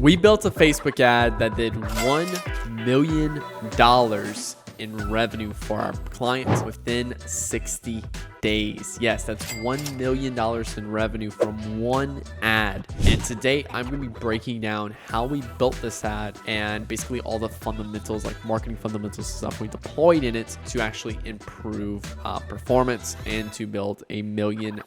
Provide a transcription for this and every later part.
We built a Facebook ad that did $1 million in revenue for our clients within 60 days. Yes, that's $1 million in revenue from one ad. And today I'm going to be breaking down how we built this ad and basically all the fundamentals, like marketing fundamentals stuff we deployed in it to actually improve performance and to build $1 million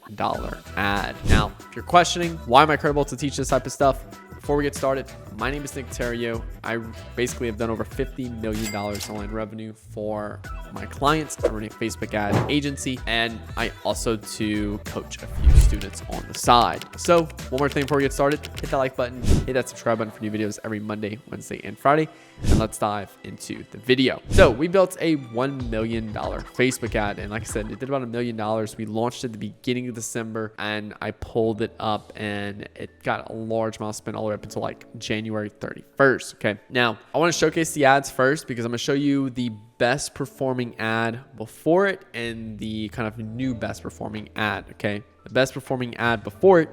ad. Now, if you're questioning why am I credible to teach this type of stuff, before we get started, my name is Nick Theriot. I basically have done over $50 million online revenue for my clients. I run a Facebook ad agency, and I also do coach a few students on the side. So one more thing before we get started, hit that like button, hit that subscribe button for new videos every Monday, Wednesday, and Friday. And let's dive into the video. So we built a $1 million Facebook ad. And like I said, it did about $1 million. We launched at the beginning of December and I pulled it up and it got a large amount spent all the way up until like January 31st. Okay. Now I want to showcase the ads first because I'm going to show you the best performing ad before it and the kind of new best performing ad. Okay. The best performing ad before it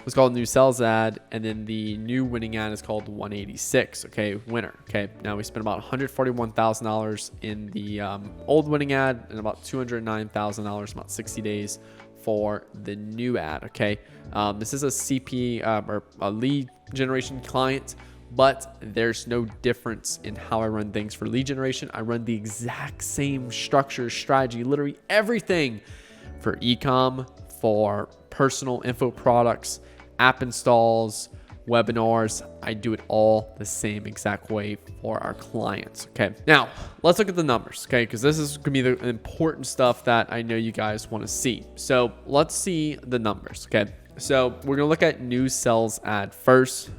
was called new sales ad, and then the new winning ad is called 186. Okay, winner. Okay, now we spent about $141,000 in the old winning ad and about $209,000 about 60 days for the new ad. Okay, this is a CP or a lead generation client, but there's no difference in how I run things for lead generation. I run the exact same structure, strategy, literally everything for e-com, for personal info products, app installs, webinars. I do it all the same exact way for our clients. Okay. Now let's look at the numbers. Okay. Cause this is gonna be the important stuff that I know you guys want to see. So let's see the numbers. Okay. So we're going to look at new sales ad first.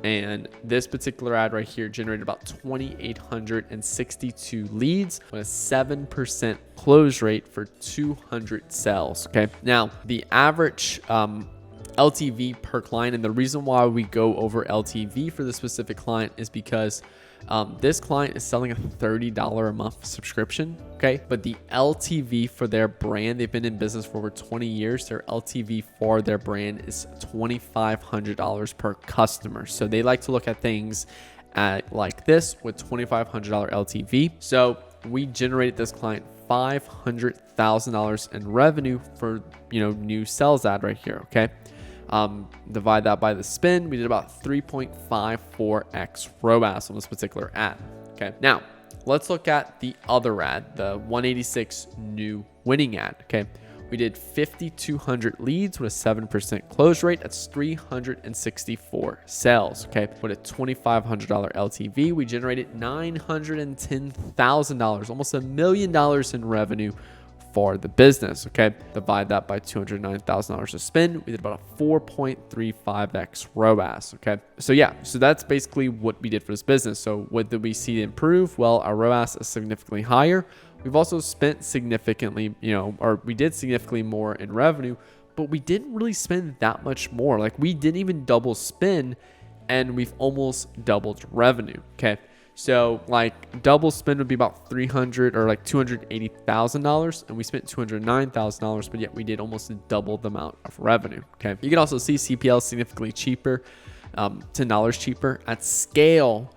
And this particular ad right here generated about 2,862 leads with a 7% close rate for 200 sales. Okay. Now the average LTV per client, and the reason why we go over LTV for this specific client is because this client is selling a $30 a month subscription. Okay. But the LTV for their brand, they've been in business for over 20 years. Their LTV for their brand is $2,500 per customer. So they like to look at things like this with $2,500 LTV. So we generated this client $500,000 in revenue for, new sales ad right here. Okay. Divide that by the spend, we did about 3.54x ROAS on this particular ad. Okay. Now let's look at the other ad, the 186 new winning ad. Okay. We did 5,200 leads with a 7% close rate. That's 364 sales. Okay. With a $2,500 LTV, we generated $910,000, almost $1 million in revenue for the business. Okay. Divide that by $209,000 to spend. We did about a 4.35x ROAS. Okay. So yeah, so that's basically what we did for this business. So what did we see improve? Well, our ROAS is significantly higher. We've also spent significantly, or we did significantly more in revenue, but we didn't really spend that much more. Like we didn't even double spend and we've almost doubled revenue. Okay. So like double spend would be about $300 or like $280,000, and we spent $209,000, but yet we did almost double the amount of revenue. Okay. You can also see CPL significantly cheaper, $10 cheaper at scale.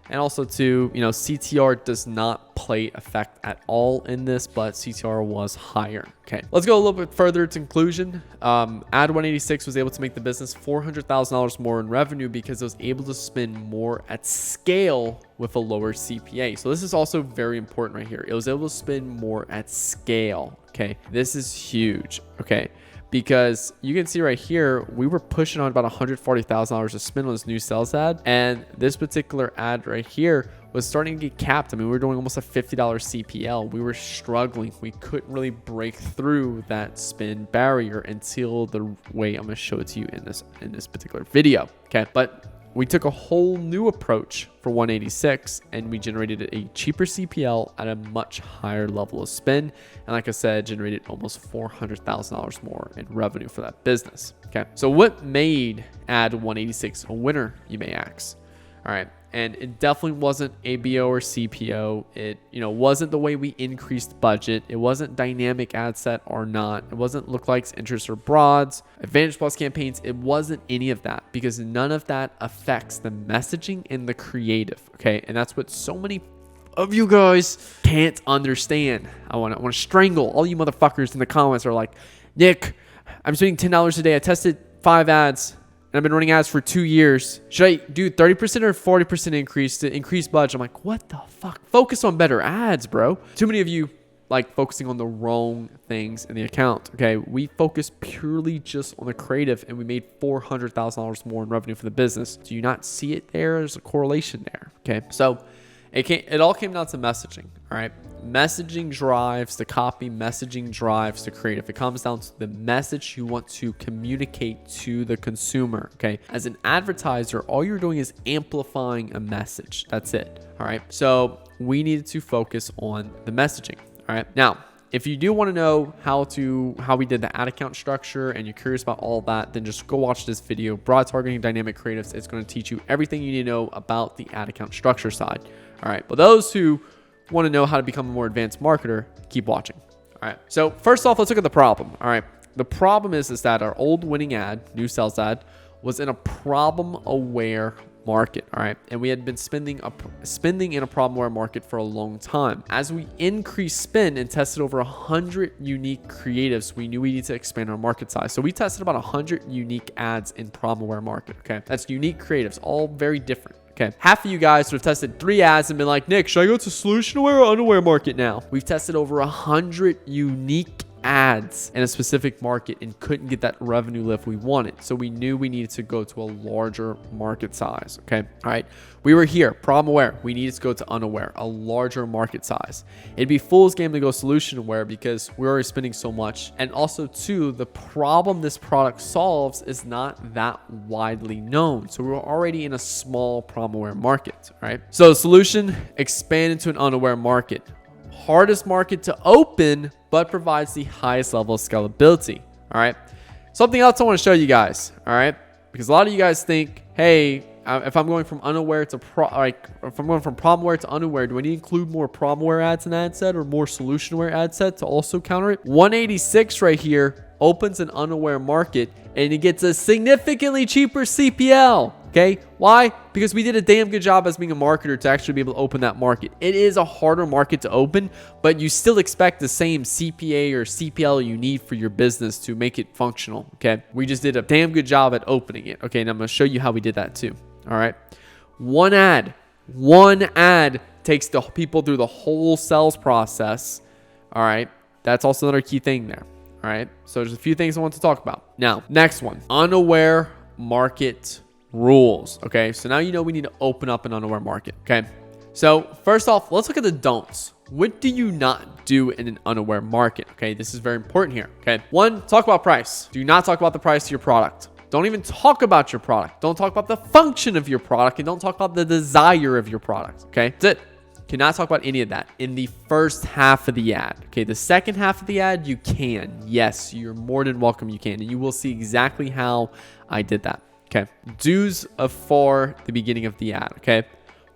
And also too, CTR does not play effect at all in this, but CTR was higher. Okay. Let's go a little bit further to conclusion. Ad 186 was able to make the business $400,000 more in revenue because it was able to spend more at scale with a lower CPA. So this is also very important right here. It was able to spend more at scale. Okay. This is huge. Okay. Because you can see right here, we were pushing on about $140,000 to spend on this new sales ad. And this particular ad right here was starting to get capped. I mean, we were doing almost a $50 CPL. We were struggling. We couldn't really break through that spend barrier until the way I'm going to show it to you in this particular video. Okay. But we took a whole new approach for 186 and we generated a cheaper CPL at a much higher level of spend. And like I said, generated almost $400,000 more in revenue for that business. Okay. So what made ad 186 a winner, you may ask? All right. And it definitely wasn't ABO or CPO. It, wasn't the way we increased budget. It wasn't dynamic ad set or not. It wasn't lookalikes, interests, or broads, Advantage Plus campaigns. It wasn't any of that, because none of that affects the messaging and the creative. Okay. And that's what so many of you guys can't understand. I want to strangle all you motherfuckers in the comments are like, Nick, I'm spending $10 a day. I tested 5 ads and I've been running ads for 2 years. Should I do 30% or 40% increase to increase budget? I'm like, what the fuck? Focus on better ads, bro. Too many of you like focusing on the wrong things in the account. Okay. We focus purely just on the creative and we made $400,000 more in revenue for the business. Do you not see it there? There's a correlation there. Okay. So it all came down to messaging. All right. Messaging drives the copy, messaging drives the creative. It comes down to the message you want to communicate to the consumer. Okay. As an advertiser, all you're doing is amplifying a message. That's it. All right. So we needed to focus on the messaging. All right. Now, if you do want to know how we did the ad account structure and you're curious about all that, then just go watch this video, Broad Targeting Dynamic Creatives. It's going to teach you everything you need to know about the ad account structure side. All right. But those who want to know how to become a more advanced marketer, keep watching. All right. So first off, let's look at the problem. All right. The problem is that our old winning ad, new sales ad, was in a problem-aware market. All right. And we had been spending in a problem-aware market for a long time. As we increased spend and tested over 100 unique creatives, we knew we needed to expand our market size. So we tested about 100 unique ads in problem-aware market. Okay. That's unique creatives, all very different. Okay. Half of you guys would have tested 3 ads and been like, Nick, should I go to solution aware or unaware market now? We've tested over 100 unique ads in a specific market and couldn't get that revenue lift we wanted. So we knew we needed to go to a larger market size. Okay. All right. We were here, problem aware. We needed to go to unaware, a larger market size. It'd be fool's game to go solution aware because we're already spending so much. And also too, the problem this product solves is not that widely known. So we're already in a small problem aware market. All right. So solution, expand into an unaware market. Hardest market to open, but provides the highest level of scalability. All right. Something else I want to show you guys. All right. Because a lot of you guys think, hey, if I'm going from unaware to if I'm going from problem aware to unaware, do I need to include more problem aware ads in ad set or more solution aware ad set to also counter it? 186 right here opens an unaware market and it gets a significantly cheaper CPL. Okay. Why? Because we did a damn good job as being a marketer to actually be able to open that market. It is a harder market to open, but you still expect the same CPA or CPL you need for your business to make it functional. Okay. We just did a damn good job at opening it. Okay. And I'm going to show you how we did that too. All right. One ad takes the people through the whole sales process. All right. That's also another key thing there. All right. So there's a few things I want to talk about. Now, next one, unaware market rules. Okay. So now you know we need to open up an unaware market. Okay. So first off, let's look at the don'ts. What do you not do in an unaware market? Okay. This is very important here. Okay. 1, talk about price. Do not talk about the price of your product. Don't even talk about your product. Don't talk about the function of your product and don't talk about the desire of your product. Okay. That's it. Cannot talk about any of that in the first half of the ad. Okay. The second half of the ad, you can. Yes. You're more than welcome. You can. And you will see exactly how I did that. Okay. Do's for the beginning of the ad. Okay.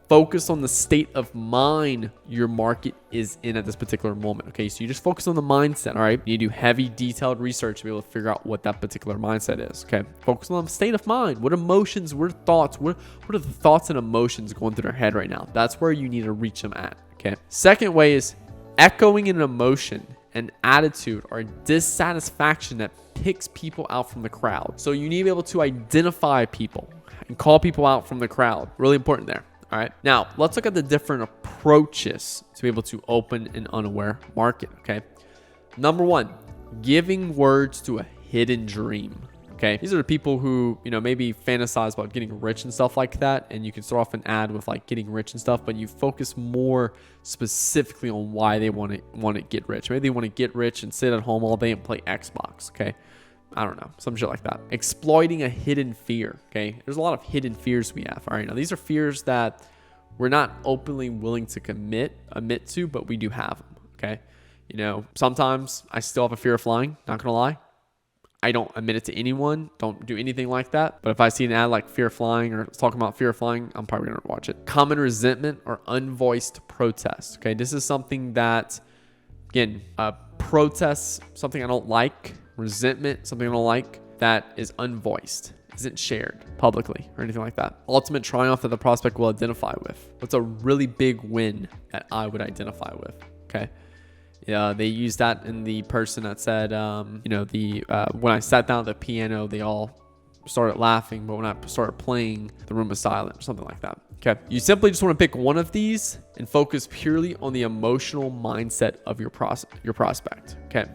Focus on the state of mind your market is in at this particular moment. Okay. So you just focus on the mindset. All right. You do heavy detailed research to be able to figure out what that particular mindset is. Okay. Focus on the state of mind. What emotions, what thoughts, what are the thoughts and emotions going through their head right now? That's where you need to reach them at. Okay. Second way is echoing an emotion, an attitude, or dissatisfaction that picks people out from the crowd. So you need to be able to identify people and call people out from the crowd. Really important there. All right. Now let's look at the different approaches to be able to open an unaware market. Okay. Number 1, giving words to a hidden dream. Okay. These are the people who, maybe fantasize about getting rich and stuff like that. And you can start off an ad with like getting rich and stuff, but you focus more specifically on why they want to get rich. Maybe they want to get rich and sit at home all day and play Xbox. Okay. I don't know, some shit like that. Exploiting a hidden fear. Okay. There's a lot of hidden fears we have. All right. Now these are fears that we're not openly willing to admit to, but we do have them. Okay. Sometimes I still have a fear of flying. Not going to lie. I don't admit it to anyone. Don't do anything like that. But if I see an ad like fear of flying or talking about fear of flying, I'm probably going to watch it. Common resentment or unvoiced protest. Okay, this is something that, again, protest, something I don't like. Resentment, something I don't like, that is unvoiced, isn't shared publicly or anything like that. Ultimate triumph that the prospect will identify with. What's a really big win that I would identify with? Okay. Yeah, they used that in the person that said, when I sat down at the piano, they all started laughing, but when I started playing, the room was silent or something like that. Okay. You simply just want to pick one of these and focus purely on the emotional mindset of your prospect. Okay.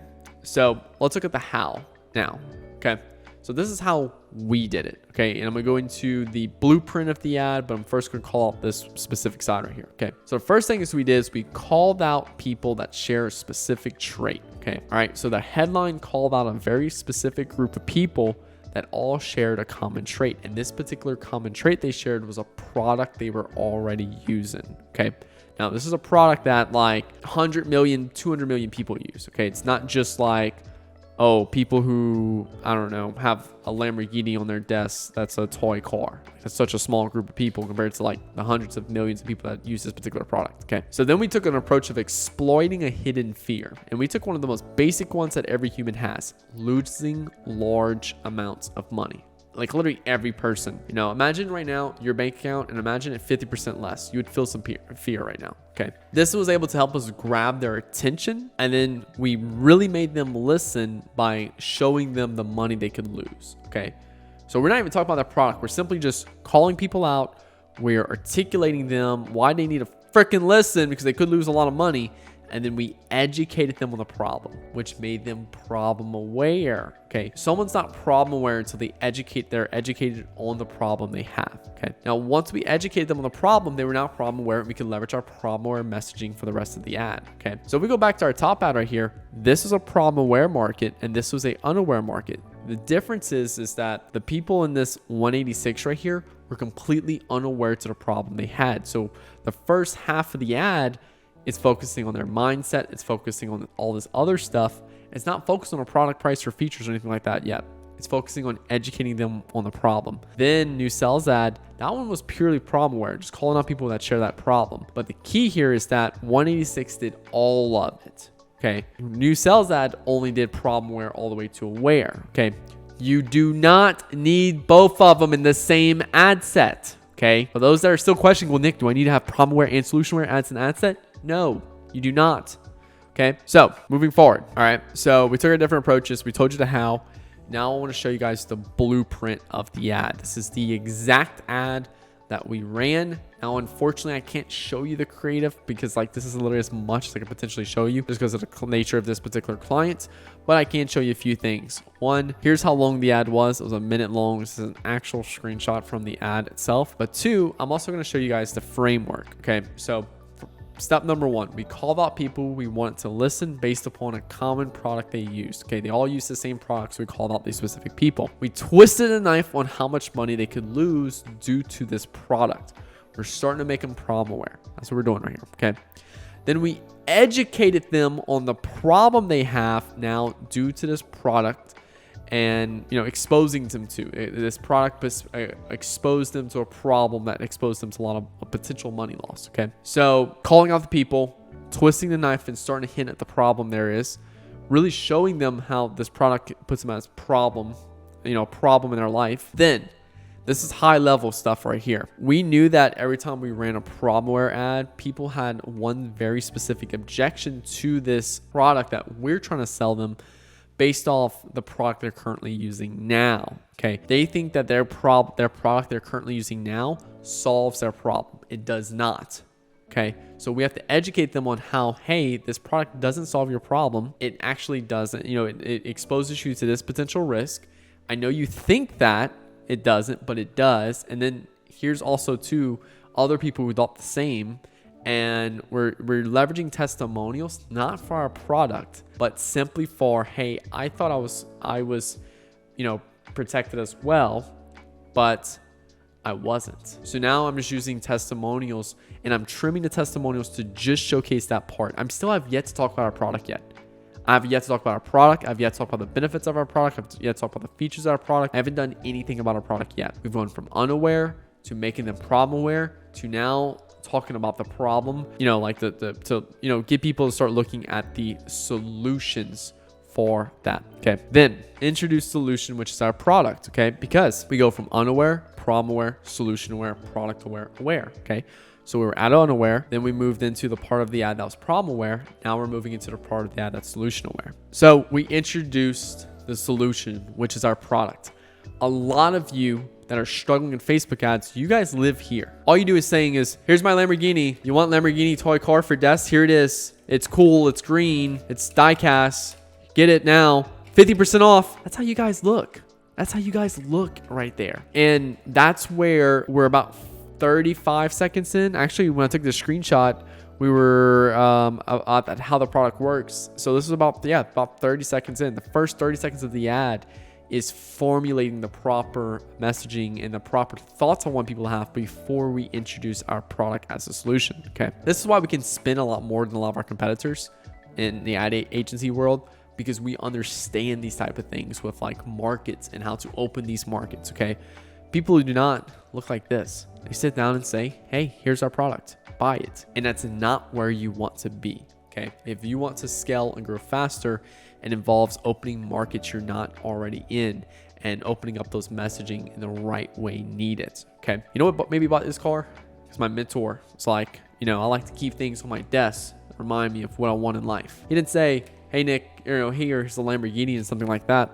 So let's look at the how now. Okay. So this is how we did it. Okay. And I'm going to go into the blueprint of the ad, but I'm first going to call out this specific side right here. Okay. So the first thing we did is we called out people that share a specific trait. Okay. All right. So the headline called out a very specific group of people that all shared a common trait. And this particular common trait they shared was a product they were already using. Okay. Now this is a product that like 100 million, 200 million people use. Okay. It's not just like, oh, people who, I don't know, have a Lamborghini on their desk. That's a toy car. That's such a small group of people compared to like the hundreds of millions of people that use this particular product. Okay. So then we took an approach of exploiting a hidden fear. And we took one of the most basic ones that every human has: losing large amounts of money. Like literally every person, imagine right now your bank account and imagine it 50% less. You would feel some fear right now. Okay. This was able to help us grab their attention. And then we really made them listen by showing them the money they could lose. Okay. So we're not even talking about that product. We're simply just calling people out. We're articulating them why they need to freaking listen because they could lose a lot of money. And then we educated them on the problem, which made them problem aware. Okay. Someone's not problem aware until they're educated on the problem they have. Okay. Now, once we educated them on the problem, they were now problem aware, and we can leverage our problem aware messaging for the rest of the ad. Okay. So if we go back to our top ad right here, this is a problem aware market and this was a unaware market. The difference is that the people in this 186 right here were completely unaware to the problem they had. So the first half of the ad, it's focusing on their mindset. It's focusing on all this other stuff. It's not focused on a product, price, or features or anything like that yet. It's focusing on educating them on the problem. Then new sales ad, that one was purely problem aware, just calling out people that share that problem. But the key here is that 186 did all of it. Okay. New sales ad only did problem aware all the way to aware. Okay. You do not need both of them in the same ad set. Okay. For those that are still questioning, well, Nick, do I need to have problem aware and solution aware ads in the ad set? No, you do not. Okay, so moving forward. All right, so we took our different approaches. We told you the how. Now I want to show you guys the blueprint of the ad. This is the exact ad that we ran. Now, unfortunately, I can't show you the creative because this is literally as much as I could potentially show you just because of the nature of this particular client. But I can show you a few things. One, here's how long the ad was. It was a minute long. This is an actual screenshot from the ad itself. But two, I'm also going to show you guys the framework. Okay, so step number one, we called out people we wanted to listen based upon a common product they used. Okay, they all use the same product, so we called out these specific people. We twisted a knife on how much money they could lose due to this product. We're starting to make them problem aware. That's what we're doing right here. Okay. Then we educated them on the problem they have now due to this product, and exposing them to this product exposed them to a problem that exposed them to a lot of potential money loss. Okay, so calling out the people, twisting the knife, and starting to hint at the problem there is, really showing them how this product puts them as problem in their life. Then this is high level stuff right here. We knew that every time we ran a problemware ad, people had one very specific objection to this product that we're trying to sell them based off the product they're currently using now. Okay, they think that their product they're currently using now solves their problem. It does not. Okay, so we have to educate them on how, hey, this product doesn't solve your problem. It actually doesn't. It exposes you to this potential risk. I know you think that it doesn't, but it does. And then here's also too other people who thought the same. And we're leveraging testimonials, not for our product, but simply for, hey, I thought I was protected as well, but I wasn't. So now I'm just using testimonials, and I'm trimming the testimonials to just showcase that part. I still have yet to talk about our product yet. I have yet to talk about our product. I've yet to talk about the benefits of our product. I've yet to talk about the features of our product. I haven't done anything about our product yet. We've gone from unaware to making them problem aware to now talking about the problem, like to get people to start looking at the solutions for that. Okay. Then introduce solution, which is our product. Okay. Because we go from unaware, problem aware, solution aware, product aware, aware. Okay. So we were at unaware, then we moved into the part of the ad that was problem aware. Now we're moving into the part of the ad that's solution aware. So we introduced the solution, which is our product. A lot of you that are struggling in Facebook ads, you guys live here. All you do is saying is, here's my Lamborghini. You want Lamborghini toy car for desk? Here it is. It's cool. It's green. It's die cast. Get it now. 50% off. That's how you guys look. That's how you guys look right there. And that's where we're about 35 seconds in. Actually, when I took the screenshot, we were at how the product works. So this is about 30 seconds in. The first 30 seconds of the ad is formulating the proper messaging and the proper thoughts I want people to have before we introduce our product as a solution. Okay. This is why we can spend a lot more than a lot of our competitors in the ad agency world, because we understand these type of things with like markets and how to open these markets. Okay. People who do not look like this, they sit down and say, hey, here's our product, buy it. And that's not where you want to be. Okay. If you want to scale and grow faster, it involves opening markets you're not already in and opening up those messaging in the right way needed. Okay. You know what maybe bought this car? Because my mentor was like, I like to keep things on my desk that remind me of what I want in life. He didn't say, hey, Nick, here's the Lamborghini and something like that.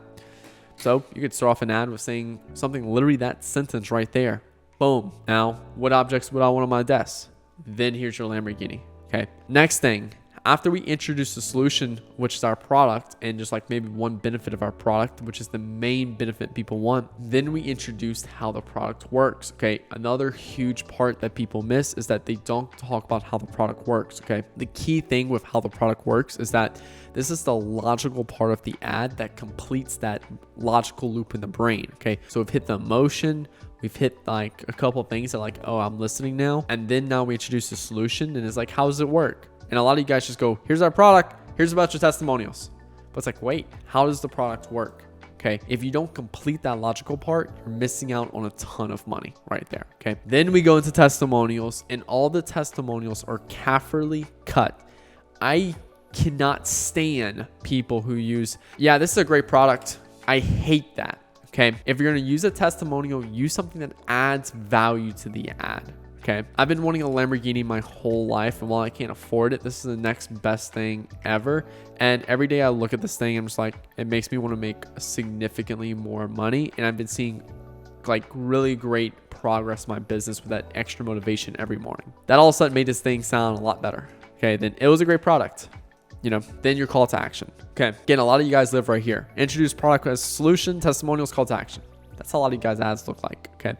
So you could start off an ad with saying something, literally that sentence right there. Boom. Now, what objects would I want on my desk? Then here's your Lamborghini. Okay. Next thing. After we introduce the solution, which is our product, and just like maybe one benefit of our product, which is the main benefit people want, then we introduced how the product works. Okay. Another huge part that people miss is that they don't talk about how the product works. Okay. The key thing with how the product works is that this is the logical part of the ad that completes that logical loop in the brain. Okay. So we've hit the emotion. We've hit like a couple of things that like, oh, I'm listening now. And then now we introduce the solution and it's like, how does it work? And a lot of you guys just go, here's our product. Here's about your testimonials. But it's like, wait, how does the product work? Okay. If you don't complete that logical part, you're missing out on a ton of money right there. Okay. Then we go into testimonials, and all the testimonials are carefully cut. I cannot stand people who use, yeah, this is a great product. I hate that. Okay. If you're going to use a testimonial, use something that adds value to the ad. Okay. I've been wanting a Lamborghini my whole life, and while I can't afford it, this is the next best thing ever. And every day I look at this thing, I'm just like, it makes me want to make significantly more money. And I've been seeing like really great progress in my business with that extra motivation every morning. That all of a sudden made this thing sound a lot better. Okay. Then it was a great product. Then your call to action. Okay. Again, a lot of you guys live right here. Introduce product as solution, testimonials, call to action. That's how a lot of you guys ads look like. Okay.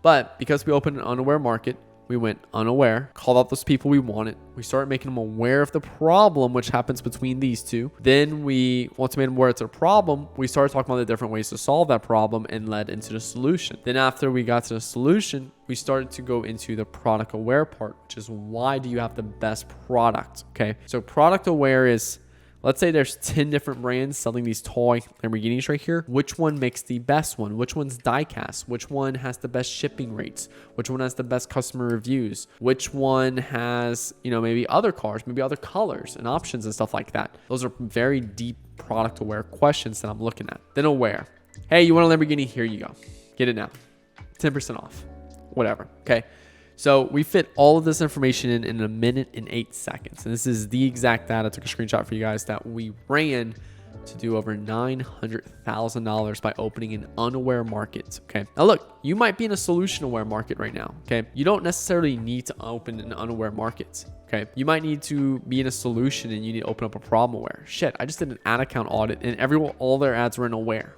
But because we opened an unaware market, we went unaware, called out those people we wanted. We started making them aware of the problem, which happens between these two. Then once we made them aware it's a problem, we started talking about the different ways to solve that problem and led into the solution. Then after we got to the solution, we started to go into the product aware part, which is why do you have the best product? Okay. So product aware is, let's say there's 10 different brands selling these toy Lamborghinis right here. Which one makes the best one? Which one's die cast? Which one has the best shipping rates? Which one has the best customer reviews? Which one has, maybe other cars, maybe other colors and options and stuff like that? Those are very deep product aware questions that I'm looking at. Then aware. Hey, you want a Lamborghini? Here you go. Get it now. 10% off. Whatever. Okay. So we fit all of this information in a minute and 8 seconds. And this is the exact data. I took a screenshot for you guys that we ran to do over $900,000 by opening an unaware market. Okay. Now look, you might be in a solution aware market right now. Okay. You don't necessarily need to open an unaware market. Okay. You might need to be in a solution and you need to open up a problem aware. Shit. I just did an ad account audit and all their ads were in aware.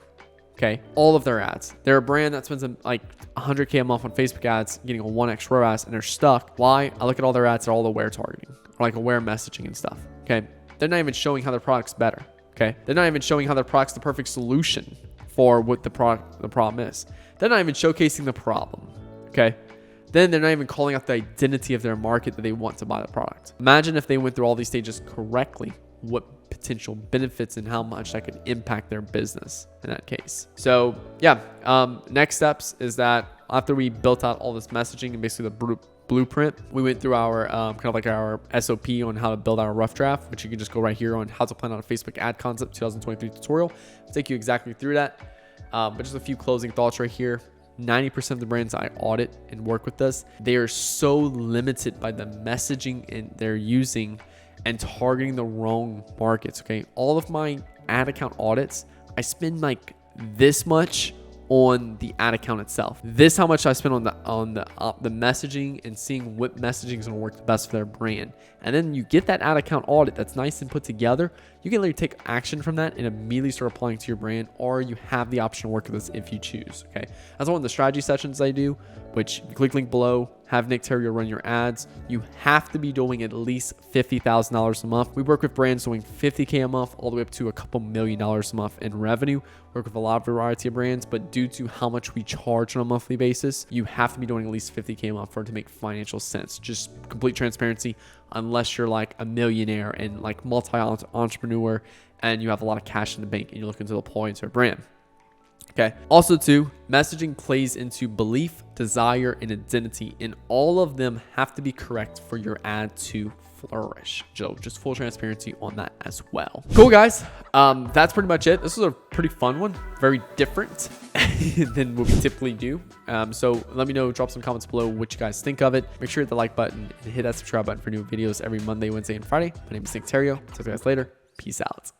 Okay. All of their ads. They're a brand that spends like $100K a month on Facebook ads, getting a 1x ROAS, and they're stuck. Why? I look at all their ads, they're all aware targeting, or like aware messaging and stuff. Okay. They're not even showing how their product's better. Okay. They're not even showing how their product's the perfect solution for what the problem is. They're not even showcasing the problem. Okay. Then they're not even calling out the identity of their market that they want to buy the product. Imagine if they went through all these stages correctly what potential benefits and how much that could impact their business in that case. So yeah, next steps is that after we built out all this messaging and basically the blueprint, we went through our kind of like our SOP on how to build our rough draft, which you can just go right here on how to plan out a Facebook ad concept 2023 tutorial. It'll take you exactly through that. But just a few closing thoughts right here. 90% of the brands I audit and work with us, they are so limited by the messaging and they're using and targeting the wrong markets. Okay, all of my ad account audits, I spend like this much on the ad account itself. This how much I spend on the messaging and seeing what messaging is going to work the best for their brand. And then you get that ad account audit that's nice and put together. You can literally take action from that and immediately start applying to your brand, or you have the option to work with this if you choose. Okay, that's one of the strategy sessions I do, which if you click link below, have Nick Theriot run your ads. You have to be doing at least $50,000 a month. We work with brands doing $50K a month all the way up to a couple $1 million a month in revenue. Work with a lot of variety of brands, but due to how much we charge on a monthly basis, you have to be doing at least $50K a month for it to make financial sense. Just complete transparency, unless you're like a millionaire and like multi-entrepreneur and you have a lot of cash in the bank and you're looking to deploy into a brand. Okay. Also too, messaging plays into belief, desire, and identity, and all of them have to be correct for your ad to flourish. So just full transparency on that as well. Cool, guys. That's pretty much it. This was a pretty fun one, very different than what we typically do. So let me know, drop some comments below what you guys think of it. Make sure to hit the like button and hit that subscribe button for new videos every Monday, Wednesday, and Friday. My name is Nick Theriot. Talk to you guys later. Peace out.